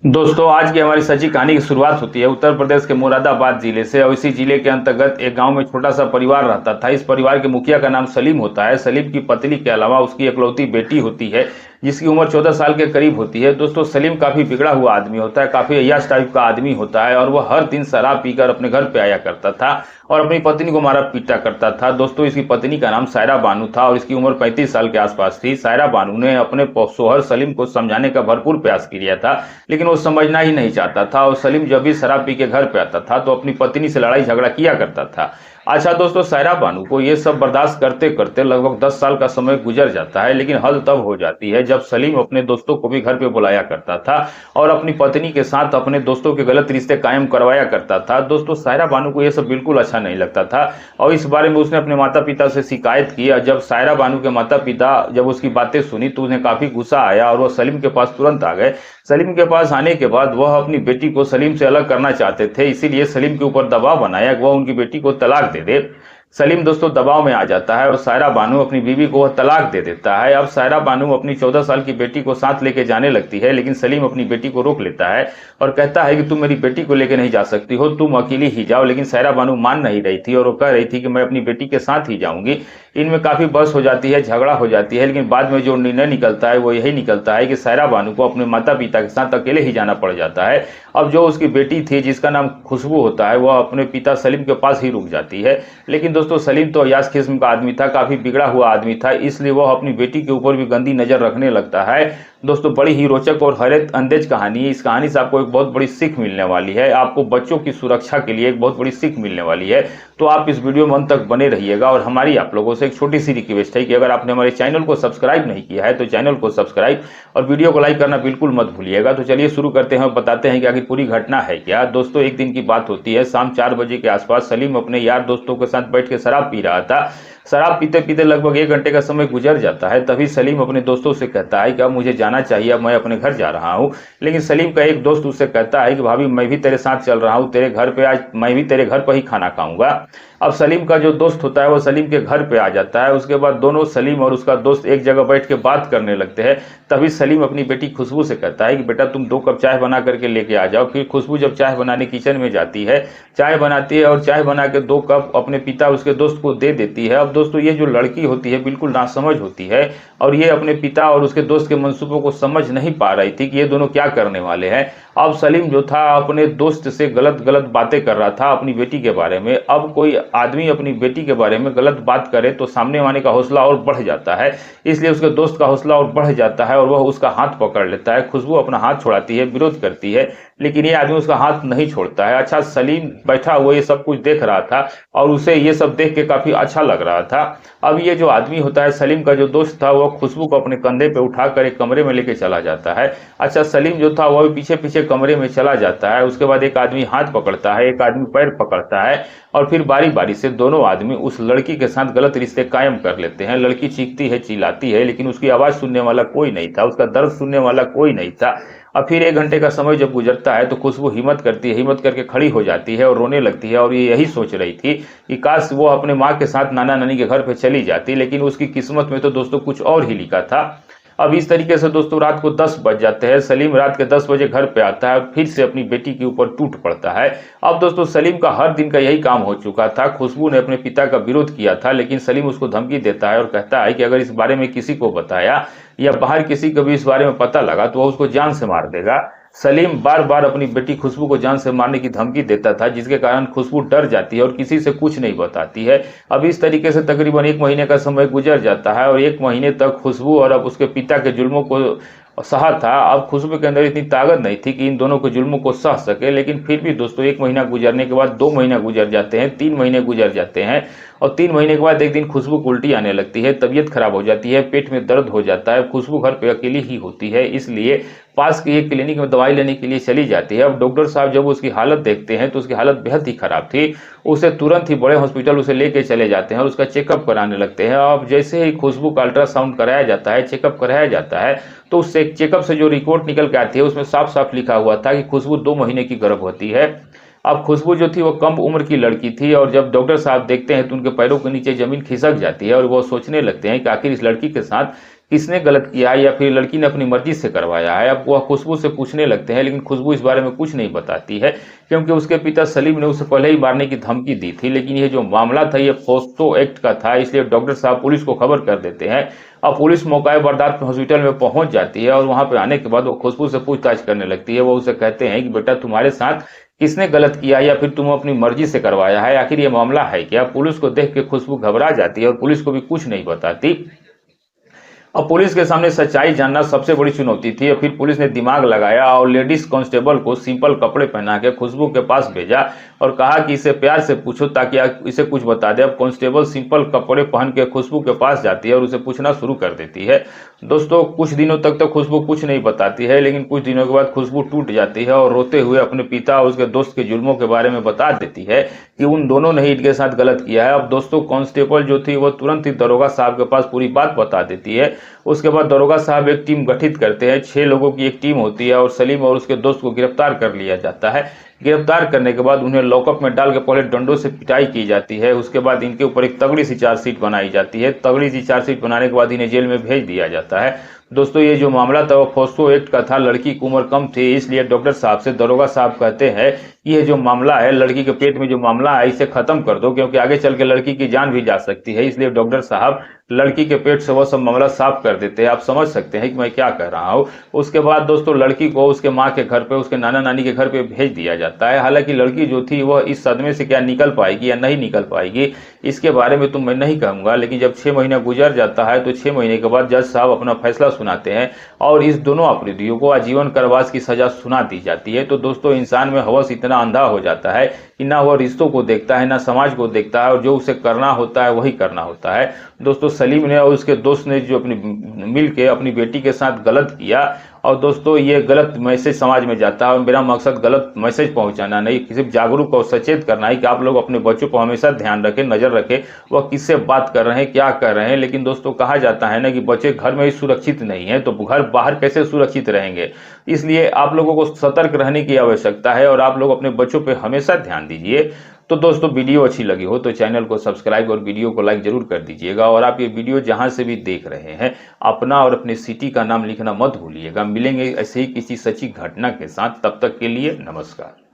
दोस्तों आज की हमारी सच्ची कहानी की शुरुआत होती है उत्तर प्रदेश के मुरादाबाद जिले से। और इसी जिले के अंतर्गत एक गांव में छोटा सा परिवार रहता था। इस परिवार के मुखिया का नाम सलीम होता है। सलीम की पत्नी के अलावा उसकी इकलौती बेटी होती है जिसकी उम्र 14 साल के करीब होती है। दोस्तों सलीम काफी बिगड़ा हुआ आदमी होता है, काफी अय्याश टाइप का आदमी होता है और वह हर दिन शराब पीकर अपने घर पे आया करता था और अपनी पत्नी को मारा पीटा करता था। दोस्तों इसकी पत्नी का नाम सायरा बानू था और इसकी उम्र 35 साल के आसपास थी। सायरा बानू ने अपने शौहर सलीम को समझाने का भरपूर प्रयास किया था, लेकिन वो समझना ही नहीं चाहता था और सलीम जब भी शराब पी के घर पे आता था तो अपनी पत्नी से लड़ाई झगड़ा किया करता था। अच्छा दोस्तों, सायरा बानू को ये सब बर्दाश्त करते करते लगभग 10 साल का समय गुजर जाता है, लेकिन हद तब हो जाती है जब सलीम अपने दोस्तों को भी घर पे बुलाया करता था और अपनी पत्नी के साथ अपने दोस्तों के गलत रिश्ते कायम करवाया करता था। दोस्तों सायरा बानू को यह सब बिल्कुल अच्छा नहीं लगता था और इस बारे में उसने अपने माता पिता से शिकायत की। जब सायरा बानू के माता पिता जब उसकी बातें सुनी तो उन्हें काफी गुस्सा आया और वह सलीम के पास तुरंत आ गए। सलीम के पास आने के बाद वह अपनी बेटी को सलीम से अलग करना चाहते थे, इसीलिए सलीम के ऊपर दबाव बनाया कि वह उनकी बेटी को तलाक दे। सलीम दोस्तों दबाव में आ जाता है और सायरा बानू अपनी बीवी को वह तलाक दे देता है। अब सायरा बानू अपनी 14 साल की बेटी को साथ लेके जाने लगती है, लेकिन सलीम अपनी बेटी को रोक लेता है और कहता है कि तुम मेरी बेटी को लेकर नहीं जा सकती हो, तुम अकेली ही जाओ। लेकिन सायरा बानू मान नहीं रही थी और वो कह रही थी कि मैं अपनी बेटी के साथ ही जाऊंगी। इनमें काफी बहस हो जाती है, झगड़ा हो जाती है, लेकिन बाद में जो निर्णय निकलता है वो यही निकलता है कि सायरा बानू को अपने माता पिता के साथ अकेले ही जाना पड़ जाता है। अब जो उसकी बेटी थी जिसका नाम खुशबू होता है वह अपने पिता सलीम के पास ही रुक जाती है। लेकिन दोस्तों सलीम तो अय्याश किस्म का आदमी था, काफी बिगड़ा हुआ आदमी था, इसलिए वह अपनी बेटी के ऊपर भी गंदी नजर रखने लगता है। दोस्तों बड़ी ही रोचक और हैरत अंदेज कहानी है। इस कहानी से आपको एक बहुत बड़ी सीख मिलने वाली है, आपको बच्चों की सुरक्षा के लिए एक बहुत बड़ी सीख मिलने वाली है। तो आप इस वीडियो में अंत तक बने रहिएगा और हमारी आप लोगों से एक छोटी सी रिक्वेस्ट है कि अगर आपने हमारे चैनल को सब्सक्राइब नहीं किया है तो चैनल को सब्सक्राइब और वीडियो को लाइक करना बिल्कुल मत भूलिएगा। तो चलिए शुरू करते हैं और बताते हैं कि आखिर पूरी घटना है क्या। दोस्तों एक दिन की बात होती है, शाम 4 बजे के आसपास सलीम अपने यार दोस्तों के साथ बैठ के शराब पी रहा था। शराब पीते पीते लगभग 1 घंटे का समय गुजर जाता है। तभी सलीम अपने दोस्तों से कहता है कि अब मुझे जाना चाहिए, अब मैं अपने घर जा रहा हूँ। लेकिन सलीम का एक दोस्त उससे कहता है कि भाभी मैं भी तेरे साथ चल रहा हूँ, तेरे घर पे आज मैं भी तेरे घर पर ही खाना खाऊंगा। अब सलीम का जो दोस्त होता है वो सलीम के घर पे आ जाता है। उसके बाद दोनों सलीम और उसका दोस्त एक जगह बैठ के बात करने लगते हैं। तभी सलीम अपनी बेटी खुशबू से कहता है कि बेटा तुम 2 कप चाय बना करके लेके आ जाओ। फिर खुशबू जब चाय बनाने किचन में जाती है, चाय बनाती है और चाय बना के 2 कप अपने पिता उसके दोस्त को दे देती है। अब दोस्तों ये जो लड़की होती है बिल्कुल नासमझ होती है और ये अपने पिता और उसके दोस्त के मंसूबों को समझ नहीं पा रही थी कि ये दोनों क्या करने वाले हैं। अब सलीम जो था अपने दोस्त से गलत गलत बातें कर रहा था अपनी बेटी के बारे में। अब कोई आदमी अपनी बेटी के बारे में गलत बात करे तो सामने वाले का हौसला और बढ़ जाता है, इसलिए उसके दोस्त का हौसला और बढ़ जाता है और वह उसका हाथ पकड़ लेता है। खुशबू अपना हाथ छुड़ाती है, विरोध करती है, लेकिन ये आदमी उसका हाथ नहीं छोड़ता है। अच्छा सलीम बैठा हुआ ये सब कुछ देख रहा था और उसे ये सब देख के काफी अच्छा लग रहा था। अब ये जो आदमी होता है सलीम का जो दोस्त था वह खुशबू को अपने कंधे पे उठाकर एक कमरे में लेके चला जाता है। अच्छा सलीम जो था वह भी पीछे पीछे कमरे में चला जाता है। उसके बाद एक आदमी हाथ पकड़ता है, एक आदमी पैर पकड़ता है और फिर बारी बारी से दोनों आदमी उस लड़की के साथ गलत रिश्ते कायम कर लेते हैं। लड़की चीखती है, चिल्लाती है, लेकिन उसकी आवाज सुनने वाला कोई नहीं था, उसका दर्द सुनने वाला कोई नहीं था। अब फिर 1 घंटे का समय जब गुजरता है तो खुशबू हिम्मत करती है, हिम्मत करके खड़ी हो जाती है और रोने लगती है और ये यही सोच रही थी कि काश वो अपने माँ के साथ नाना नानी के घर पे चली जाती, लेकिन उसकी किस्मत में तो दोस्तों कुछ और ही लिखा था। अब इस तरीके से दोस्तों रात को 10 बज जाते हैं। सलीम रात के 10 बजे घर पे आता है और फिर से अपनी बेटी के ऊपर टूट पड़ता है। अब दोस्तों सलीम का हर दिन का यही काम हो चुका था। खुशबू ने अपने पिता का विरोध किया था, लेकिन सलीम उसको धमकी देता है और कहता है कि अगर इस बारे में किसी को बताया या बाहर किसी को भी इस बारे में पता लगा तो वह उसको जान से मार देगा। सलीम बार बार अपनी बेटी खुशबू को जान से मारने की धमकी देता था, जिसके कारण खुशबू डर जाती है और किसी से कुछ नहीं बताती है। अब इस तरीके से तकरीबन 1 महीने का समय गुजर जाता है और 1 महीने तक खुशबू और अब उसके पिता के जुल्मों को सहा था। अब खुशबू के अंदर इतनी ताकत नहीं थी कि इन दोनों के जुल्मों को सह सके, लेकिन फिर भी दोस्तों 1 महीना गुजरने के बाद 2 महीना गुजर जाते हैं, 3 महीने गुजर जाते हैं और 3 महीने के बाद एक दिन खुशबू को उल्टी आने लगती है, तबीयत खराब हो जाती है, पेट में दर्द हो जाता है। खुशबू घर पे अकेली ही होती है, इसलिए पास के एक क्लिनिक में दवाई लेने के लिए चली जाती है। अब डॉक्टर साहब जब उसकी हालत देखते हैं तो उसकी हालत बेहद ही खराब थी। उसे तुरंत ही बड़े हॉस्पिटल उसे लेके चले जाते हैं और उसका चेकअप कराने लगते हैं। अब जैसे ही खुशबू का अल्ट्रासाउंड कराया जाता है, चेकअप कराया जाता है, तो उससे चेकअप से जो रिपोर्ट निकल के आती है उसमें साफ साफ लिखा हुआ था कि खुशबू 2 महीने की गर्भवती है। अब खुशबू जो थी वो कम उम्र की लड़की थी और जब डॉक्टर साहब देखते हैं तो उनके पैरों के नीचे जमीन खिसक जाती है और वो सोचने लगते हैं कि आखिर इस लड़की के साथ किसने गलत किया है या फिर लड़की ने अपनी मर्जी से करवाया है। अब वह खुशबू से पूछने लगते हैं, लेकिन खुशबू इस बारे में कुछ नहीं बताती है, क्योंकि उसके पिता सलीम ने उसे पहले ही मारने की धमकी दी थी। लेकिन यह जो मामला था ये पोस्को एक्ट का था, इसलिए डॉक्टर साहब पुलिस को खबर कर देते हैं। अब पुलिस मौका बर्दाश्त हॉस्पिटल में पहुंच जाती है और वहां पे आने के बाद वो खुशबू से पूछताछ करने लगती है। वो उसे कहते हैं कि बेटा, तुम्हारे साथ किसने गलत किया या फिर तुम अपनी मर्जी से करवाया है, आखिर ये मामला है क्या। पुलिस को देख के खुशबू घबरा जाती है और पुलिस को भी कुछ नहीं बताती। अब पुलिस के सामने सच्चाई जानना सबसे बड़ी चुनौती थी। फिर पुलिस ने दिमाग लगाया और लेडीज कांस्टेबल को सिंपल कपड़े पहना के खुशबू के पास भेजा और कहा कि इसे प्यार से पूछो ताकि इसे कुछ बता दे। अब कांस्टेबल सिंपल कपड़े पहन के खुशबू के पास जाती है और उसे पूछना शुरू कर देती है। दोस्तों, कुछ दिनों तक तो खुशबू कुछ नहीं बताती है, लेकिन कुछ दिनों के बाद खुशबू टूट जाती है और रोते हुए अपने पिता और उसके दोस्त के जुल्मों के बारे में बता देती है कि उन दोनों ने ही इनके साथ गलत किया है। अब दोस्तों, कांस्टेबल जो थी वो तुरंत ही दरोगा साहब के पास पूरी बात बता देती है। उसके बाद दरोगा साहब एक टीम गठित करते हैं। 6 लोगों की एक टीम होती है और सलीम और उसके दोस्त को गिरफ्तार कर लिया जाता है। गिरफ्तार करने के बाद उन्हें लॉकअप में डाल के पहले डंडों से पिटाई की जाती है। उसके बाद इनके ऊपर एक तगड़ी सी चार्जशीट बनाई जाती है। तगड़ी सी चार्जशीट बनाने के बाद इन्हें जेल में भेज दिया जाता है। दोस्तों, ये जो मामला था वो पोस्को एक्ट का था। लड़की की उम्र कम थी, इसलिए डॉक्टर साहब से दरोगा साहब कहते हैं कि ये जो मामला है, लड़की के पेट में जो मामला है, इसे खत्म कर दो, क्योंकि आगे चल के लड़की की जान भी जा सकती है। इसलिए डॉक्टर साहब लड़की के पेट से वो सब मामला साफ कर देते हैं। आप समझ सकते हैं कि मैं क्या कह रहा हूँ। उसके बाद दोस्तों, लड़की को उसके माँ के घर पे, उसके नाना नानी के घर पे भेज दिया जाता है। हालांकि लड़की जो थी वह इस सदमे से क्या निकल पाएगी या नहीं निकल पाएगी, इसके बारे में तो मैं नहीं कहूंगा। लेकिन जब 6 महीना गुजर जाता है तो 6 महीने के बाद जज साहब अपना फैसला सुनाते हैं और इस दोनों अपराधियों को आजीवन कारावास की सजा सुना दी जाती है। तो दोस्तों, इंसान में हवस इतना अंधा हो जाता है कि ना वह रिश्तों को देखता है, ना समाज को देखता है, और जो उसे करना होता है वही करना होता है। दोस्तों, सलीम ने और उसके दोस्त ने जो मिल के अपनी बेटी के साथ गलत किया, और दोस्तों ये गलत मैसेज समाज में जाता है। और मेरा मकसद गलत मैसेज पहुंचाना नहीं, सिर्फ जागरूक और सचेत करना है कि आप लोग अपने बच्चों को हमेशा ध्यान रखें, नजर रखें, वह किससे बात कर रहे हैं, क्या कर रहे हैं। लेकिन दोस्तों, कहा जाता है ना कि बच्चे घर में ही सुरक्षित नहीं है तो घर बाहर कैसे सुरक्षित रहेंगे। इसलिए आप लोगों को सतर्क रहने की आवश्यकता है और आप लोग अपने बच्चों पर हमेशा ध्यान दीजिए। तो दोस्तों, वीडियो अच्छी लगी हो तो चैनल को सब्सक्राइब और वीडियो को लाइक जरूर कर दीजिएगा। और आप ये वीडियो जहां से भी देख रहे हैं, अपना और अपने सिटी का नाम लिखना मत भूलिएगा। मिलेंगे ऐसे ही किसी सच्ची घटना के साथ, तब तक के लिए नमस्कार।